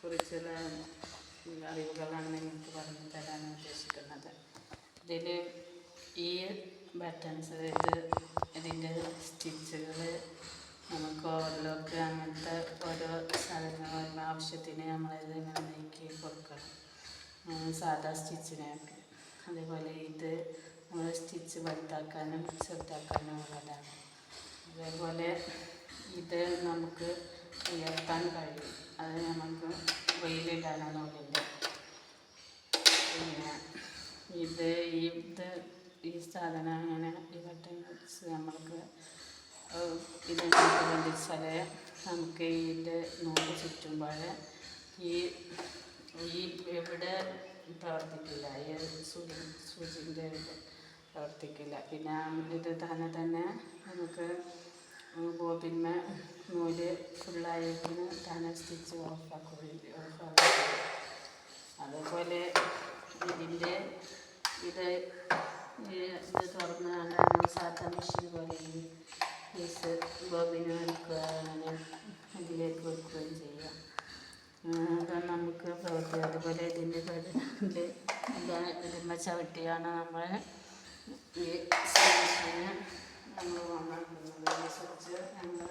കുറിച്ചുള്ള അറിവുകളാണ് നിങ്ങൾക്ക് പറഞ്ഞു തരാൻ ഉദ്ദേശിക്കുന്നത്. ഇതിൽ ഈ ബട്ടൺസ് ഇതിൻ്റെ സ്റ്റിച്ചുകൾ നമുക്ക് ഓവർലോക്ക് അങ്ങനത്തെ ഓരോ സാധനങ്ങൾ ആവശ്യത്തിന് നമ്മളിത് ഇങ്ങനെ നീക്കി കൊടുക്കണം, സാധാ സ്റ്റിച്ചിനൊക്കെ. അതേപോലെ ഇത് നമ്മൾ സ്റ്റിച്ച് വലുതാക്കാനും ചെറുതാക്കാനും ഉള്ളതാണ്. അതേപോലെ ഇത് നമുക്ക് ഉയർത്താൻ കഴിയും, അത് നമുക്ക് വെയിലിടാനാണ് ഉള്ളിൻ്റെ. പിന്നെ ഈ സാധനം അങ്ങനെ ഈ ബട്ടൺസ് നമ്മൾക്ക് ഇതിനകത്ത് ബന്ധിച്ചാൽ നമുക്ക് ഇതിൻ്റെ നൂല് ചുറ്റുമ്പോൾ ഈ ഇവിടെ പ്രവർത്തിക്കില്ല, ഈ സൂചിൻ്റെ ഇത് പ്രവർത്തിക്കില്ല. പിന്നെ ഇത് തന്നെ നമുക്ക് ബോബിന്മേ നൂല് ഫുള്ളായതിന് തന്നെ സ്റ്റിച്ച് ഓഫാക്കുകയും. അതേപോലെ ഇതിൻ്റെ ഇത് തുറന്നാണ് സാധാ മെഷീൻ പോലെ ഈ പീസ് ബോബിന് വെക്കുക, അങ്ങനെ ഇതിലേക്ക് വെക്കുകയും ചെയ്യാം. അത് നമുക്ക് പ്രവർത്തിക്കാം. അതുപോലെ ഇതിൻ്റെ ഇതിന്മേൽ ചവിട്ടിയാണ് നമ്മൾ ഈ മെഷീന് നമ്മൾ ഓണാക്കുന്നത്. അതിനനുസരിച്ച് നമ്മൾ